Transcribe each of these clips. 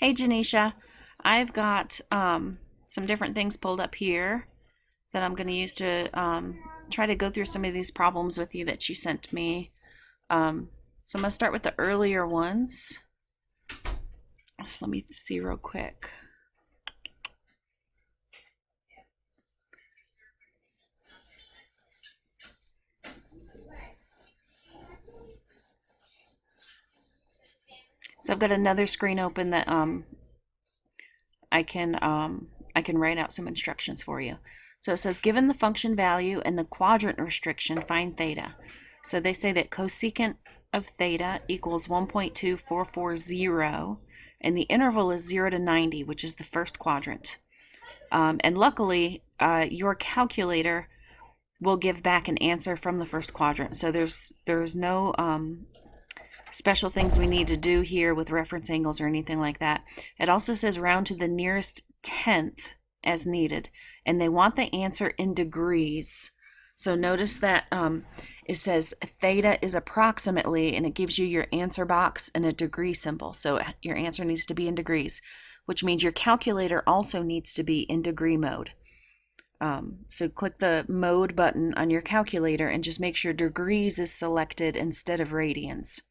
Hey Janisha, I've got some different things pulled up here that I'm going to use to try to go through some of these problems with you that you sent me. So I'm going to start with the earlier ones. Just let me see real quick. So I've got another screen open that I can write out some instructions for you. So it says, given the function value and the quadrant restriction, find theta. So they say that cosecant of theta equals 1.2440, and the interval is 0 to 90, which is the first quadrant. And luckily, your calculator will give back an answer from the first quadrant. So there's no special things we need to do here with reference angles or anything like that. It also says round to the nearest tenth as needed, and they want the answer in degrees. So notice that it says theta is approximately, and it gives you your answer box and a degree symbol. So your answer needs to be in degrees, which means your calculator also needs to be in degree mode. So click the mode button on your calculator and just make sure degrees is selected instead of radians.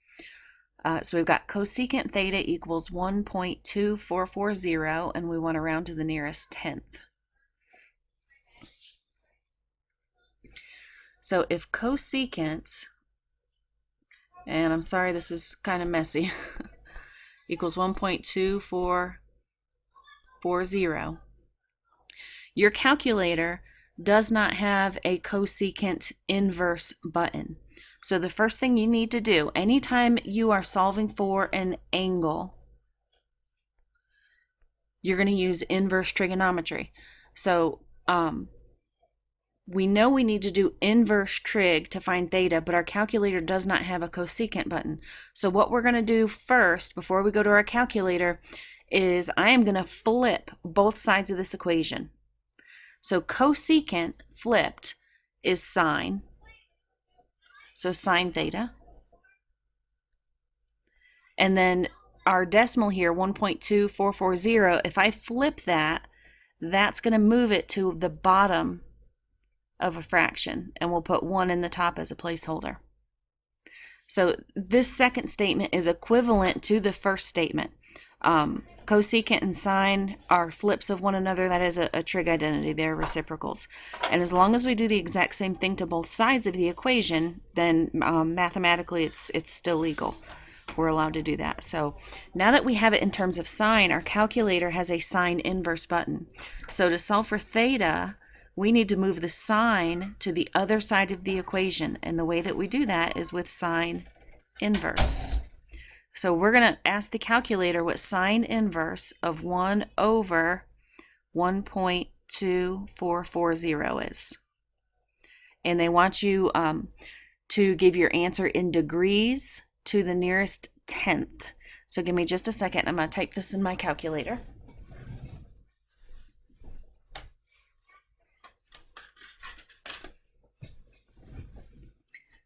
So we've got cosecant theta equals 1.2440, and we want to round to the nearest tenth. So if cosecant, and I'm sorry this is kind of messy, equals 1.2440, your calculator does not have a cosecant inverse button. So the first thing you need to do, anytime you are solving for an angle, you're going to use inverse trigonometry. So we know we need to do inverse trig to find theta, but our calculator does not have a cosecant button. So what we're going to do first, before we go to our calculator, is I am going to flip both sides of this equation. So cosecant flipped is sine. So sine theta. And then our decimal here, 1.2440, if I flip that, that's going to move it to the bottom of a fraction, and we'll put 1 in the top as a placeholder. So this second statement is equivalent to the first statement. Cosecant and sine are flips of one another. That is a trig identity. They're reciprocals. And as long as we do the exact same thing to both sides of the equation, then mathematically it's still legal. We're allowed to do that. So now that we have it in terms of sine, our calculator has a sine inverse button. So to solve for theta, we need to move the sine to the other side of the equation. And the way that we do that is with sine inverse. So we're going to ask the calculator what sine inverse of 1 over 1.2440 is. And they want you to give your answer in degrees to the nearest tenth. So give me just a second. I'm going to type this in my calculator.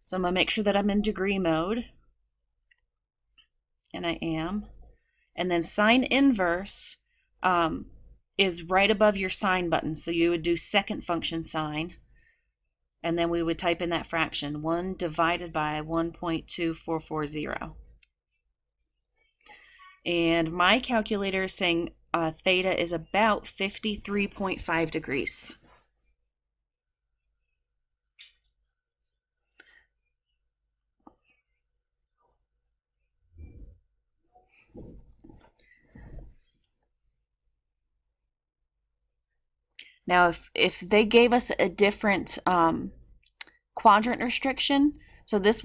So I'm going to make sure that I'm in degree mode. And I am. And then sine inverse is right above your sine button. So you would do second function sine. And then we would type in that fraction, 1 divided by 1.2440. And my calculator is saying theta is about 53.5 degrees. Now, if they gave us a different quadrant restriction, so this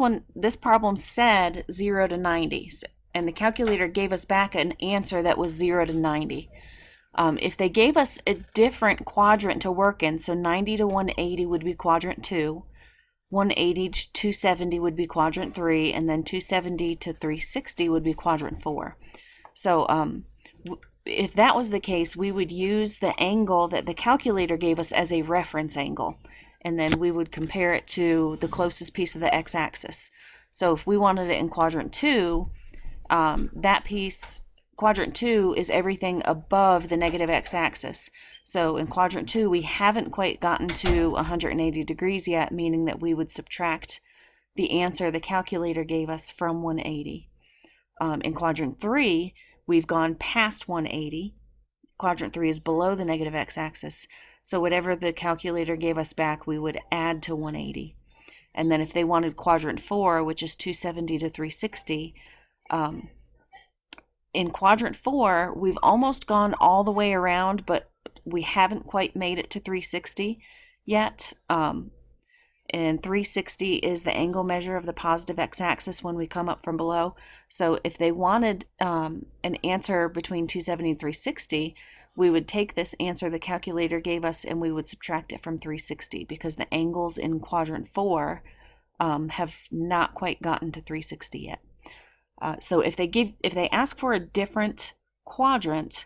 problem said 0 to 90, and the calculator gave us back an answer that was 0 to 90. If they gave us a different quadrant to work in, so 90 to 180 would be quadrant 2, 180 to 270 would be quadrant 3, and then 270 to 360 would be quadrant 4. So if that was the case, we would use the angle that the calculator gave us as a reference angle, and then we would compare it to the closest piece of the x-axis. So if we wanted it in quadrant 2, that piece quadrant 2 is everything above the negative x-axis. So in quadrant 2, we haven't quite gotten to 180 degrees yet, meaning that we would subtract the answer the calculator gave us from 180. In quadrant 3, we've gone past 180. Quadrant 3 is below the negative x-axis. So whatever the calculator gave us back, we would add to 180. And then if they wanted quadrant 4, which is 270 to 360, in quadrant 4, we've almost gone all the way around, but we haven't quite made it to 360 yet. And 360 is the angle measure of the positive x-axis when we come up from below. So if they wanted an answer between 270 and 360, we would take this answer the calculator gave us and we would subtract it from 360, because the angles in quadrant 4 have not quite gotten to 360 yet. So if they ask for a different quadrant,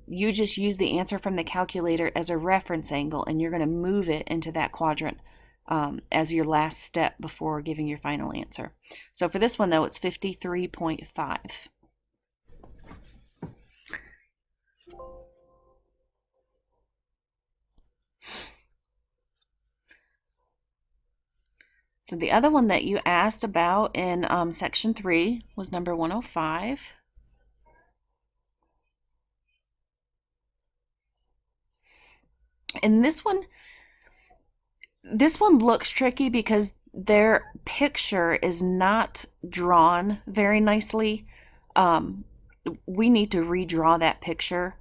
you just use the answer from the calculator as a reference angle, and you're going to move it into that quadrant as your last step before giving your final answer. So for this one, though, it's 53.5. So the other one that you asked about in section 3 was number 105. And this one looks tricky because their picture is not drawn very nicely. We need to redraw that picture.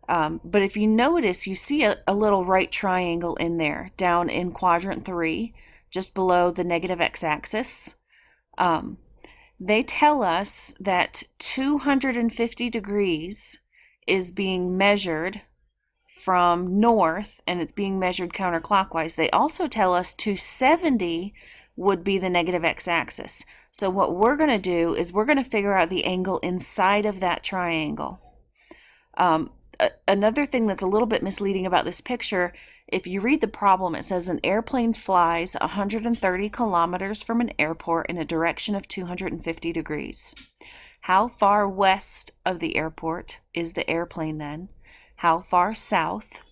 But if you notice, you see a little right triangle in there down in quadrant 3, just below the negative x-axis. They tell us that 250 degrees is being measured from north, and it's being measured counterclockwise. They also tell us 270 would be the negative x-axis. So what we're going to do is we're going to figure out the angle inside of that triangle. Another thing that's a little bit misleading about this picture, if you read the problem, it says an airplane flies 130 kilometers from an airport in a direction of 250 degrees. How far west of the airport is the airplane then? How far south?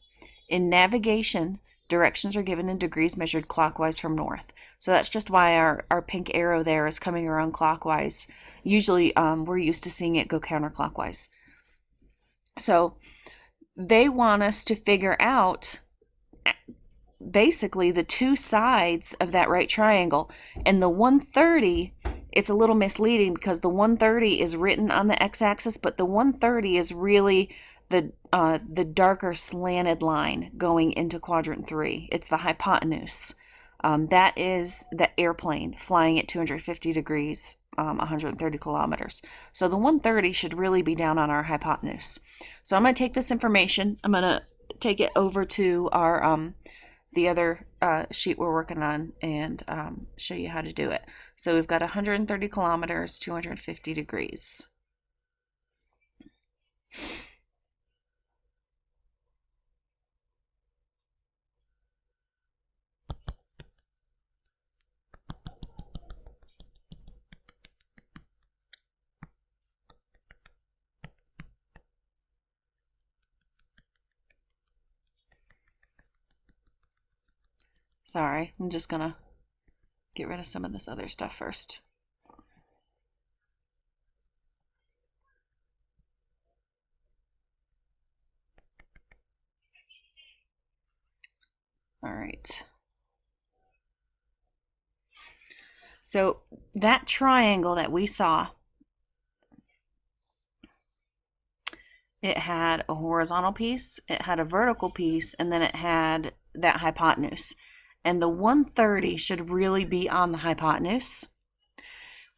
In navigation, directions are given in degrees measured clockwise from north. So that's just why our pink arrow there is coming around clockwise. Usually we're used to seeing it go counterclockwise. So they want us to figure out basically the two sides of that right triangle. And the 130, it's a little misleading because the 130 is written on the x-axis, but the 130 is really the darker slanted line going into quadrant 3. It's the hypotenuse. That is the airplane flying at 250 degrees, 130 kilometers. So the 130 should really be down on our hypotenuse. So I'm going to take this information, I'm going to take it over to our the other sheet we're working on and show you how to do it. So we've got 130 kilometers, 250 degrees. Sorry, I'm just gonna get rid of some of this other stuff first. All right. So that triangle that we saw, it had a horizontal piece, it had a vertical piece, and then it had that hypotenuse. And the 130 should really be on the hypotenuse.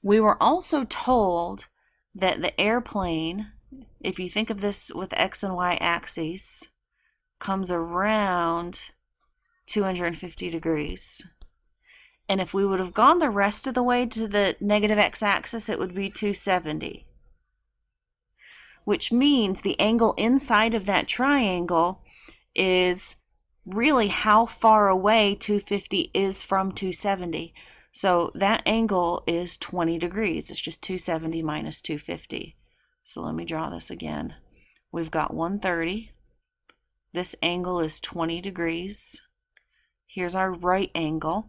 We were also told that the airplane, if you think of this with X and Y axes, comes around 250 degrees. And if we would have gone the rest of the way to the negative x-axis, it would be 270. Which means the angle inside of that triangle is really how far away 250 is from 270. So that angle is 20 degrees. It's just 270 minus 250. So let me draw this again. We've got 130. This angle is 20 degrees. Here's our right angle.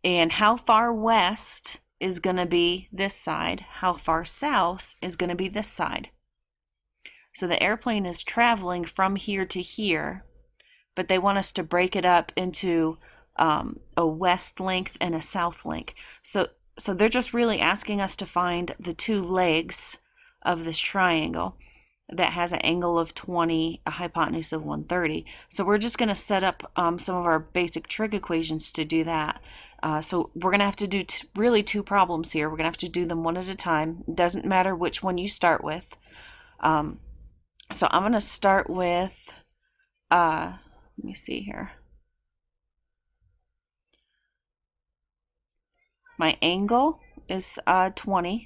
And how far west is going to be this side? How far south is going to be this side? So the airplane is traveling from here to here, but they want us to break it up into a west length and a south length. So they're just really asking us to find the two legs of this triangle that has an angle of 20, a hypotenuse of 130. So we're just going to set up some of our basic trig equations to do that. So we're going to have to do really two problems here. We're going to have to do them one at a time. It doesn't matter which one you start with. So I'm going to start with, let me see here. My angle is 20.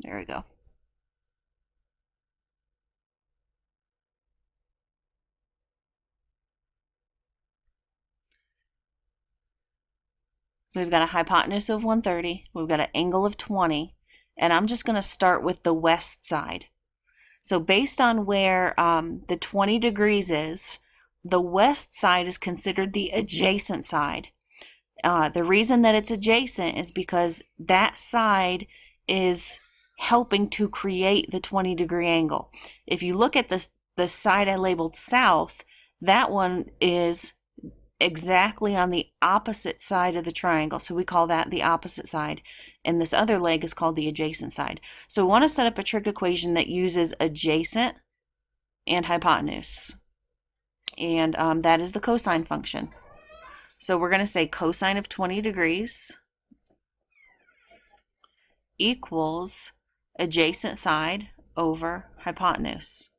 There we go. So we've got a hypotenuse of 130, we've got an angle of 20, and I'm just going to start with the west side. So based on where the 20 degrees is, the west side is considered the adjacent side. The reason that it's adjacent is because that side is helping to create the 20-degree angle. If you look at the side I labeled south, that one is exactly on the opposite side of the triangle. So we call that the opposite side. And this other leg is called the adjacent side. So we want to set up a trig equation that uses adjacent and hypotenuse. And that is the cosine function. So we're going to say cosine of 20 degrees equals adjacent side over hypotenuse.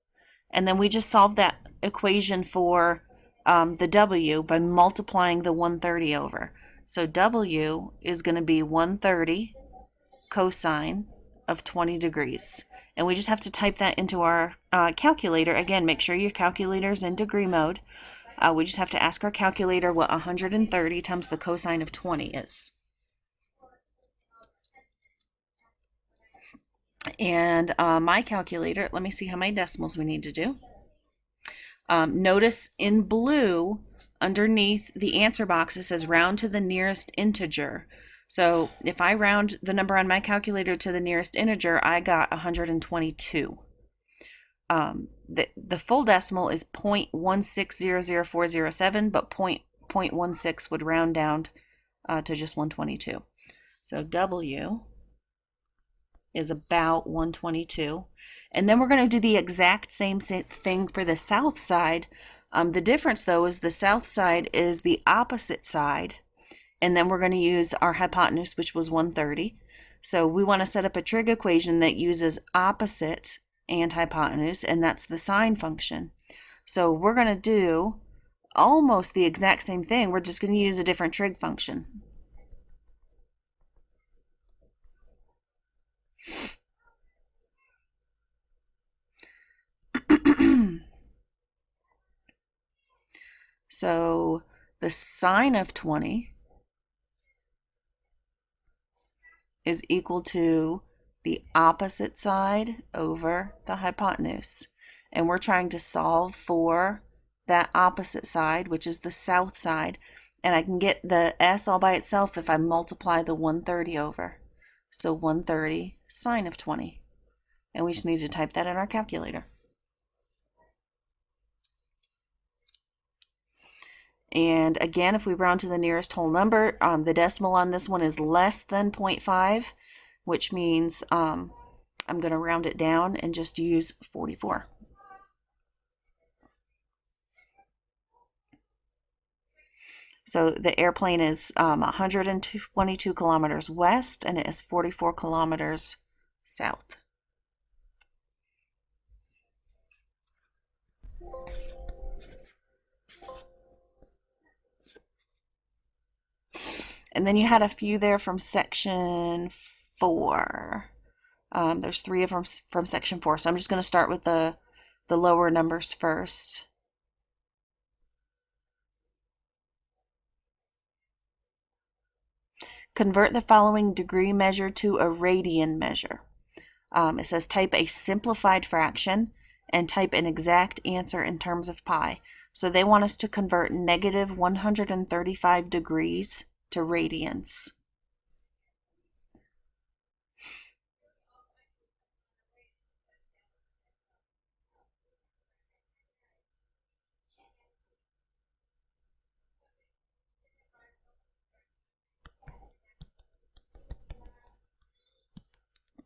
And then we just solve that equation for the W by multiplying the 130 over. So W is going to be 130 cosine of 20 degrees. And we just have to type that into our calculator. Again, make sure your calculator is in degree mode. We just have to ask our calculator what 130 times the cosine of 20 is. And my calculator, let me see how many decimals we need to do. Notice in blue, underneath the answer box, it says round to the nearest integer. So if I round the number on my calculator to the nearest integer, I got 122. The full decimal is 0.1600407, but 0.16 would round down to just 122. So W is about 122. And then we're going to do the exact same thing for the south side. The difference, though, is the south side is the opposite side. And then we're going to use our hypotenuse, which was 130. So we want to set up a trig equation that uses opposite and hypotenuse, and that's the sine function. So we're going to do almost the exact same thing. We're just going to use a different trig function. So the sine of 20 is equal to the opposite side over the hypotenuse. And we're trying to solve for that opposite side, which is the south side. And I can get the S all by itself if I multiply the 130 over. So 130 sine of 20. And we just need to type that in our calculator. And again, if we round to the nearest whole number, the decimal on this one is less than 0.5, which means I'm going to round it down and just use 44. So the airplane is 122 kilometers west, and it is 44 kilometers south. And then you had a few there from section 4. There's 3 of them from section 4. So I'm just going to start with the lower numbers first. Convert the following degree measure to a radian measure. It says type a simplified fraction and type an exact answer in terms of pi. So they want us to convert negative 135 degrees to radians.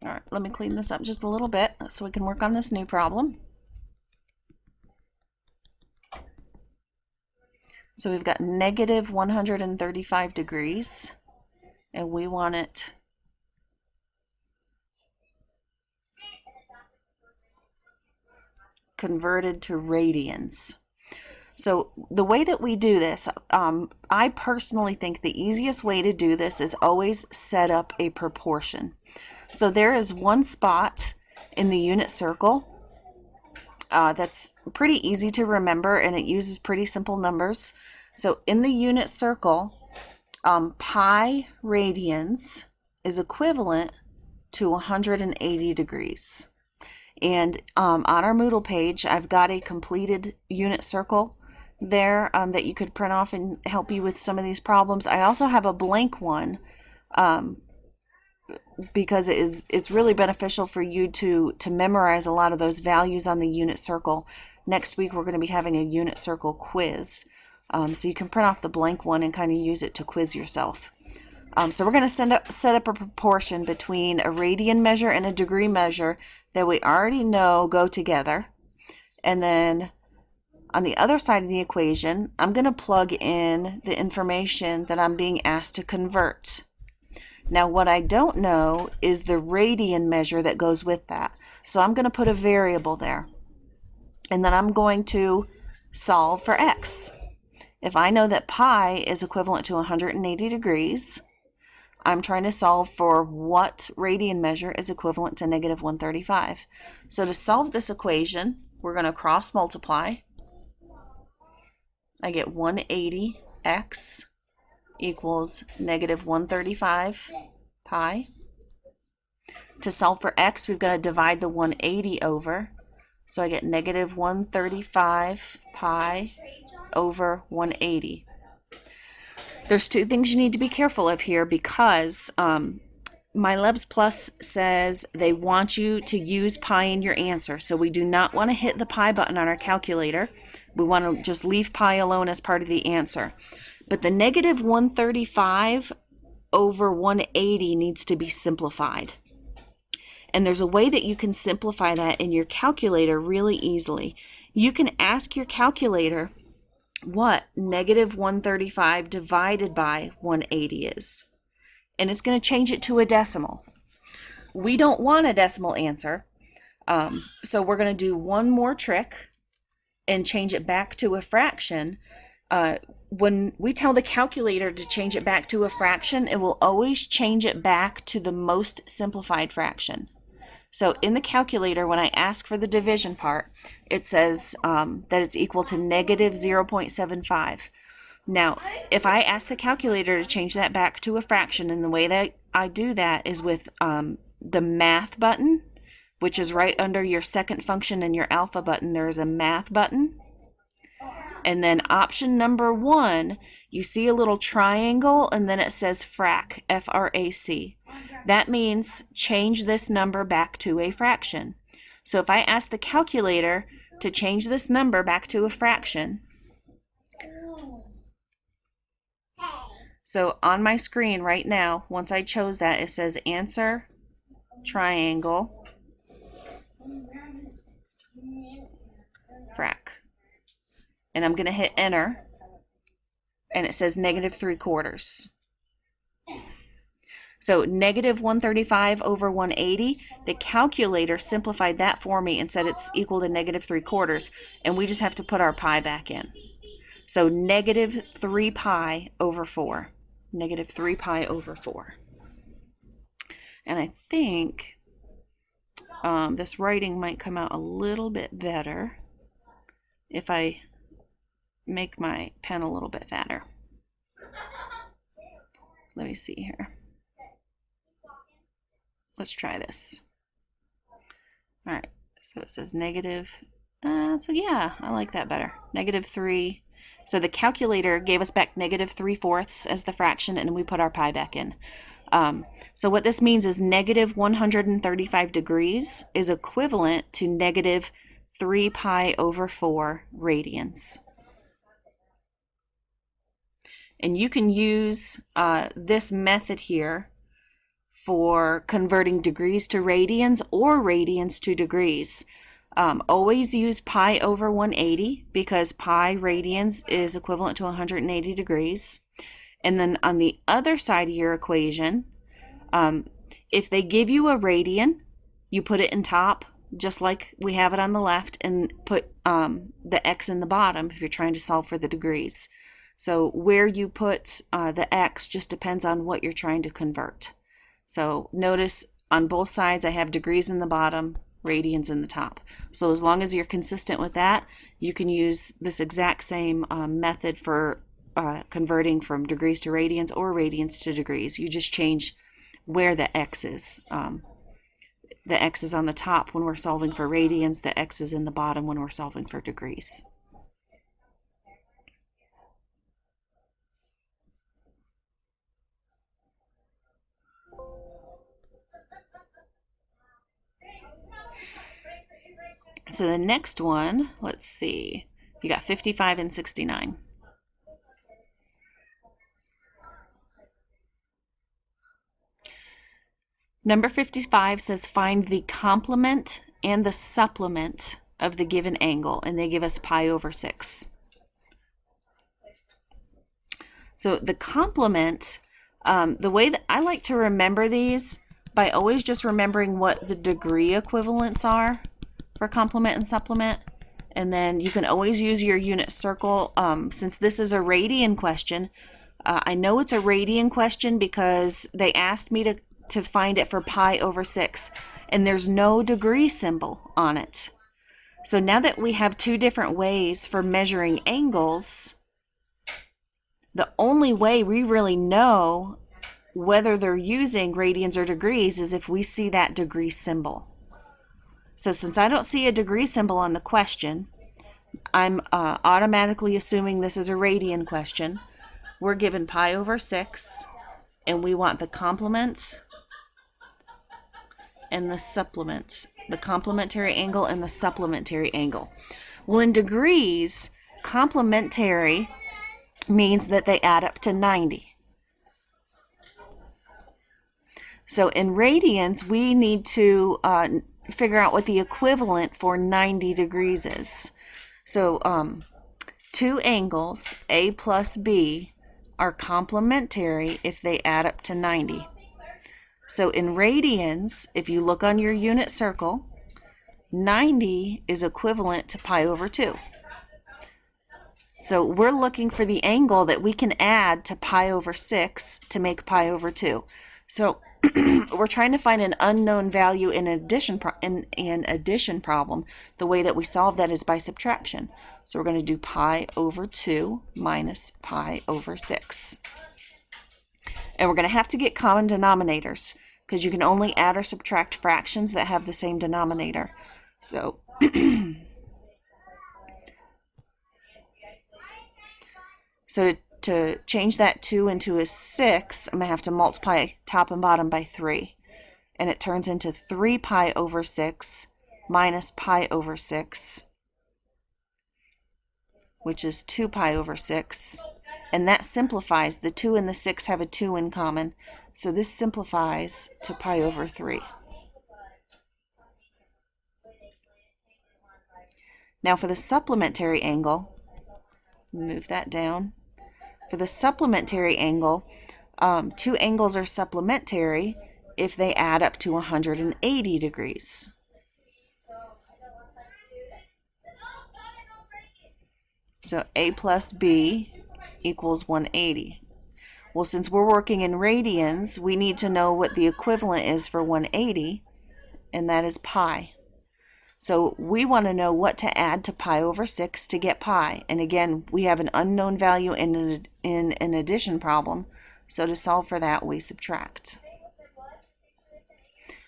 All right, let me clean this up just a little bit so we can work on this new problem. So we've got negative 135 degrees, and we want it converted to radians. So the way that we do this, I personally think the easiest way to do this is always set up a proportion. So there is one spot in the unit circle that's pretty easy to remember, and it uses pretty simple numbers. So in the unit circle, pi radians is equivalent to 180 degrees. And on our Moodle page, I've got a completed unit circle there that you could print off and help you with some of these problems. I also have a blank one because it's really beneficial for you to memorize a lot of those values on the unit circle. Next week we're going to be having a unit circle quiz, so you can print off the blank one and kind of use it to quiz yourself. So we're going to set up a proportion between a radian measure and a degree measure that we already know go together, and then on the other side of the equation, I'm going to plug in the information that I'm being asked to convert. Now, what I don't know is the radian measure that goes with that. So I'm going to put a variable there. And then I'm going to solve for x. If I know that pi is equivalent to 180 degrees, I'm trying to solve for what radian measure is equivalent to negative 135. So to solve this equation, we're going to cross multiply. I get 180x equals negative 135 pi. To solve for x, we've got to divide the 180 over. So I get negative 135 pi over 180. There's 2 things you need to be careful of here because MyLabs Plus says they want you to use pi in your answer. So we do not want to hit the pi button on our calculator. We want to just leave pi alone as part of the answer. But the negative 135 over 180 needs to be simplified. And there's a way that you can simplify that in your calculator really easily. You can ask your calculator what negative 135 divided by 180 is. And it's going to change it to a decimal. We don't want a decimal answer. So we're going to do one more trick and change it back to a fraction. When we tell the calculator to change it back to a fraction, it will always change it back to the most simplified fraction. So in the calculator, when I ask for the division part, it says that it's equal to negative 0.75. Now, if I ask the calculator to change that back to a fraction, and the way that I do that is with the math button, which is right under your second function and your alpha button, there is a math button. And then option number 1, you see a little triangle and then it says frac, F-R-A-C. That means change this number back to a fraction. So if I ask the calculator to change this number back to a fraction, so on my screen right now, once I chose that, it says answer triangle frac. And I'm going to hit enter, and it says negative 3/4. So negative 135 over 180, the calculator simplified that for me and said it's equal to negative 3/4, and we just have to put our pi back in. So negative 3 pi over 4. Negative 3 pi over 4. And I think This writing might come out a little bit better if I make my pen a little bit fatter. Let me see here. Let's try this. All right, so it says negative. So yeah, I like that better. -3. So the calculator gave us back -3/4 as the fraction, and we put our pi back in. So what this means is -135 degrees is equivalent to -3 pi over 4 radians. And you can use this method here for converting degrees to radians or radians to degrees. Always use pi over 180 because pi radians is equivalent to 180 degrees. And then on the other side of your equation, if they give you a radian, you put it in top, just like we have it on the left, and put the x in the bottom if you're trying to solve for the degrees. So where you put the x just depends on what you're trying to convert. So notice on both sides I have degrees in the bottom, radians in the top. So as long as you're consistent with that, you can use this exact same method for converting from degrees to radians or radians to degrees. You just change where the x is. The x is on the top when we're solving for radians, the x is in the bottom when we're solving for degrees. So the next one, let's see, you got 55 and 69. Number 55 says find the complement and the supplement of the given angle, and they give us pi over 6. So the complement, the way that I like to remember these by always just remembering what the degree equivalents are for complement and supplement, and then you can always use your unit circle. Since this is a radian question, I know it's a radian question because they asked me to find it for pi over 6, and there's no degree symbol on it. So now that we have two different ways for measuring angles, the only way we really know whether they're using radians or degrees is if we see that degree symbol. So since I don't see a degree symbol on the question, I'm automatically assuming this is a radian question. We're given pi over 6, and we want the complement and the supplement, the complementary angle and the supplementary angle. Well, in degrees, complementary means that they add up to 90. So in radians, we need to figure out what the equivalent for 90 degrees is. So two angles, A plus B, are complementary if they add up to 90. So in radians, if you look on your unit circle, 90 is equivalent to pi over 2. So we're looking for the angle that we can add to pi over 6 to make pi over 2. So we're trying to find an unknown value in an addition problem. The way that we solve that is by subtraction. So we're going to do pi over 2 minus pi over 6. And we're going to have to get common denominators because you can only add or subtract fractions that have the same denominator. So to change that 2 into a 6, I'm going to have to multiply top and bottom by 3. And it turns into 3 pi over 6 minus pi over 6, which is 2 pi over 6. And that simplifies. The 2 and the 6 have a 2 in common. So this simplifies to pi over 3. Now for the supplementary angle, move that down. For the supplementary angle, two angles are supplementary if they add up to 180 degrees. So A plus B equals 180. Well, since we're working in radians, we need to know what the equivalent is for 180. and that is pi. So we want to know what to add to pi over 6 to get pi. And again, we have an unknown value in an addition problem. So to solve for that, we subtract.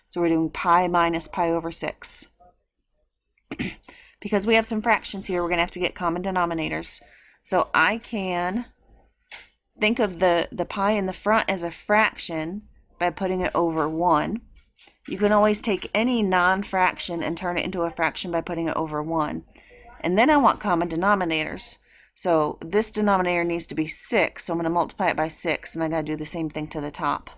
So we're doing pi minus pi over 6. Because we have some fractions here, we're going to have to get common denominators. So I can think of the pi in the front as a fraction by putting it over 1. You can always take any non-fraction and turn it into a fraction by putting it over 1. And then I want common denominators. So this denominator needs to be 6, so I'm going to multiply it by 6, and I got to do the same thing to the top.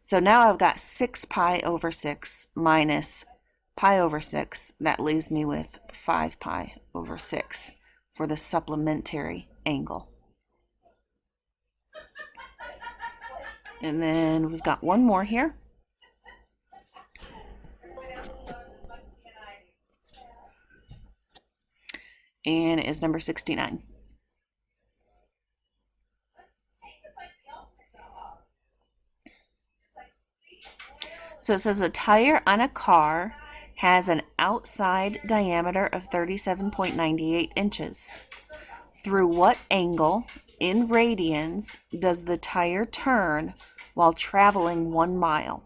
So now I've got 6 pi over 6 minus pi over 6. That leaves me with 5 pi over 6 for the supplementary angle. And then we've got one more here. And it is number 69. So it says a tire on a car has an outside diameter of 37.98 inches. Through what angle in radians does the tire turn while traveling 1 mile?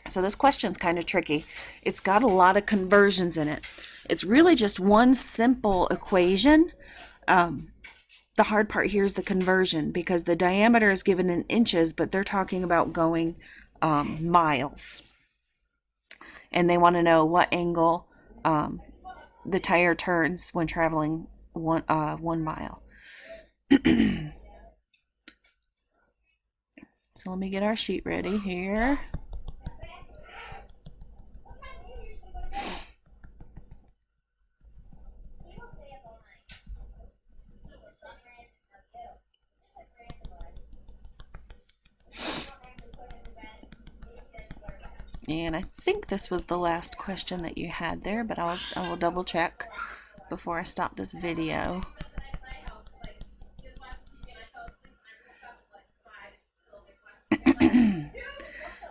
So this question's kind of tricky. It's got a lot of conversions in it. It's really just one simple equation. The hard part here is the conversion, because the diameter is given in inches, but they're talking about going miles. And they want to know what angle the tire turns when traveling 1 mile. So let me get our sheet ready here. And I think this was the last question that you had there, but I will double check before I stop this video.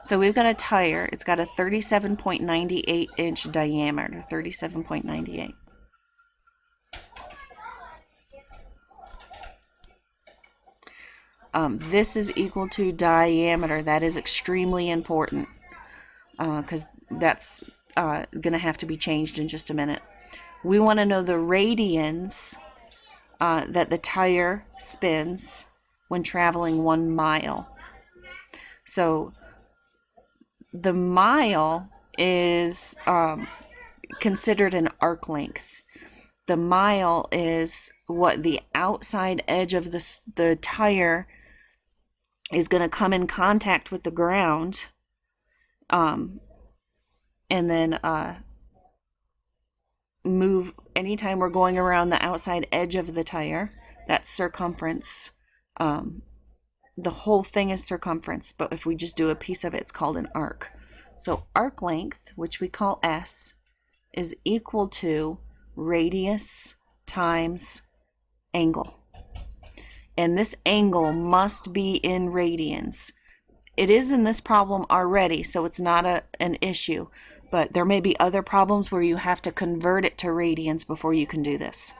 So we've got a tire. It's got a 37.98 inch diameter, 37.98. This is equal to diameter. That is extremely important, because that's going to have to be changed in just a minute. We want to know the radians that the tire spins when traveling 1 mile. So the mile is considered an arc length. The mile is what the outside edge of the tire is going to come in contact with the ground, and then move anytime we're going around the outside edge of the tire. That's circumference. The whole thing is circumference, but if we just do a piece of it, it's called an arc. So arc length, which we call S, is equal to radius times angle. And this angle must be in radians. It is in this problem already, so it's not an issue. But there may be other problems where you have to convert it to radians before you can do this.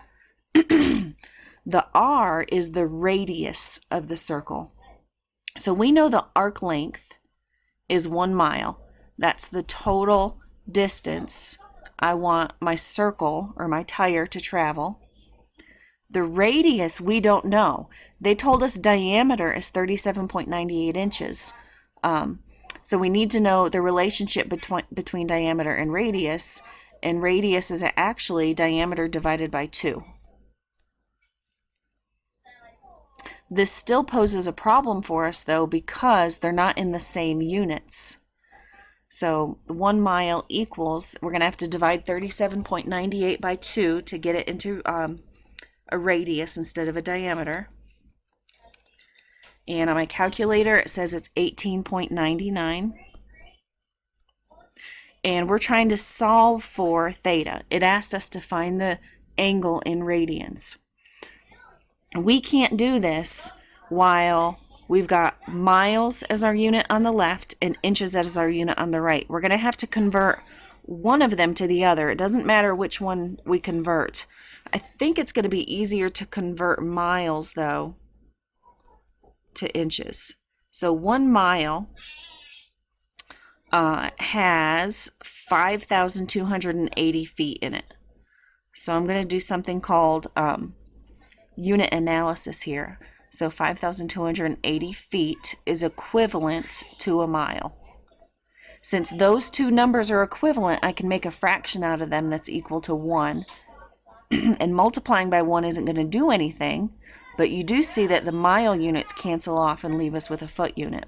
The R is the radius of the circle. So we know the arc length is 1 mile. That's the total distance I want my circle or my tire to travel. The radius we don't know. They told us diameter is 37.98 inches. So we need to know the relationship between diameter and radius is actually diameter divided by 2. This still poses a problem for us, though, because they're not in the same units. So 1 mile equals, we're going to have to divide 37.98 by 2 to get it into a radius instead of a diameter. And on my calculator, it says it's 18.99. And we're trying to solve for theta. It asked us to find the angle in radians. We can't do this while we've got miles as our unit on the left and inches as our unit on the right. We're going to have to convert one of them to the other. It doesn't matter which one we convert. I think it's going to be easier to convert miles, though, to inches. So 1 mile has 5,280 feet in it. So I'm going to do something called unit analysis here. So 5,280 feet is equivalent to a mile. Since those two numbers are equivalent, I can make a fraction out of them that's equal to 1. And multiplying by 1 isn't going to do anything, but you do see that the mile units cancel off and leave us with a foot unit.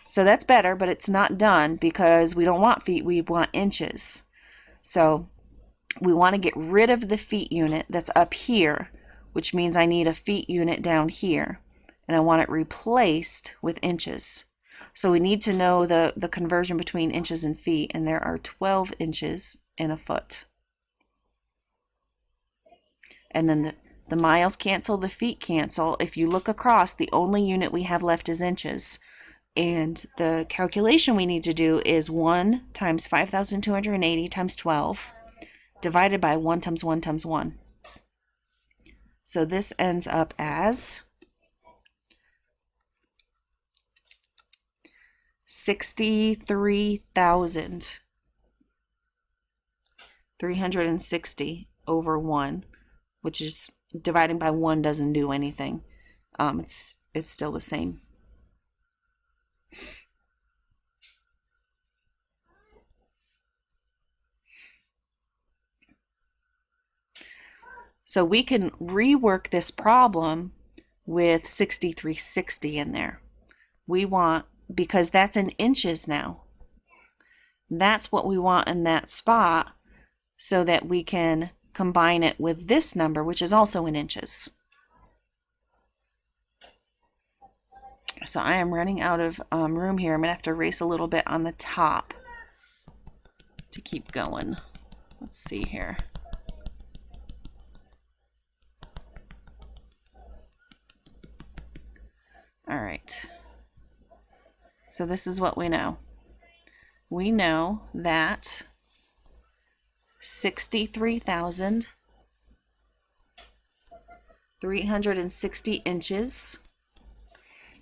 So that's better, but it's not done because we don't want feet, we want inches. So we want to get rid of the feet unit that's up here, which means I need a feet unit down here, and I want it replaced with inches. So we need to know the conversion between inches and feet, and there are 12 inches in a foot. And then the miles cancel, the feet cancel. If you look across, the only unit we have left is inches. And the calculation we need to do is 1 times 5,280 times 12 divided by 1 times 1 times 1. So this ends up as 63,360 over 1, which is dividing by 1 doesn't do anything. It's still the same. So we can rework this problem with 6360 in there. We want, because that's in inches now, that's what we want in that spot so that we can combine it with this number, which is also in inches. So I am running out of room here. I'm going to have to erase a little bit on the top to keep going. Let's see here. All right. So this is what we know. We know that 63,360 inches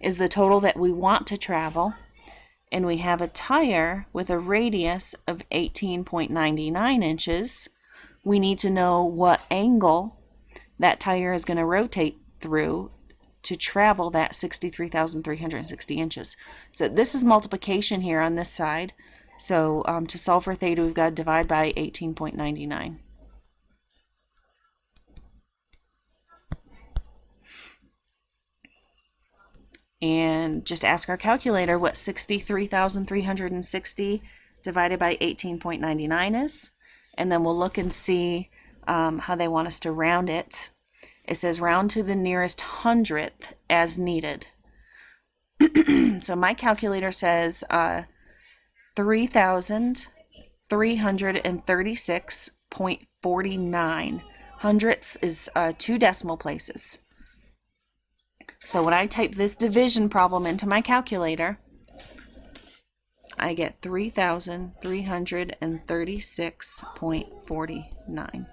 is the total that we want to travel, and we have a tire with a radius of 18.99 inches. We need to know what angle that tire is going to rotate through to travel that 63,360 inches. So this is multiplication here on this side. So to solve for theta, we've got to divide by 18.99. And just ask our calculator what 63,360 divided by 18.99 is. And then we'll look and see how they want us to round it. It says round to the nearest hundredth as needed. So my calculator says 3,336.49. Hundredths is 2 decimal places. So when I type this division problem into my calculator, I get 3,336.49.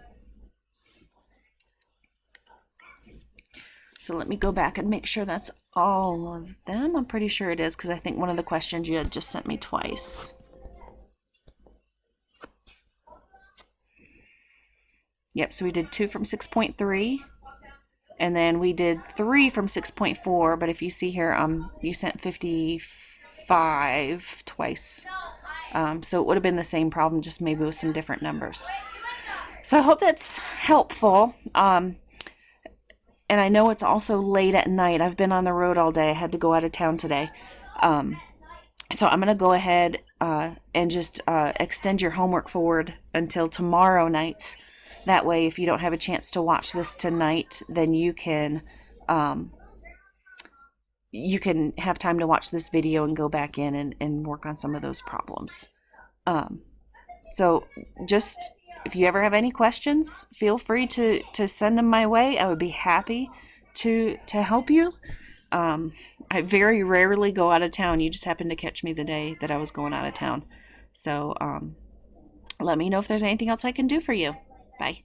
So let me go back and make sure that's all of them. I'm pretty sure it is because I think one of the questions you had just sent me twice. Yep, so we did 2 from 6.3. And then we did 3 from 6.4, but if you see here, you sent 55 twice. So it would have been the same problem, just maybe with some different numbers. So I hope that's helpful. And I know it's also late at night. I've been on the road all day. I had to go out of town today. So I'm going to go ahead and just extend your homework forward until tomorrow night. That way, if you don't have a chance to watch this tonight, then you can have time to watch this video and go back in and work on some of those problems. So just, if you ever have any questions, feel free to send them my way. I would be happy to help you. I very rarely go out of town. You just happened to catch me the day that I was going out of town. So let me know if there's anything else I can do for you. Bye.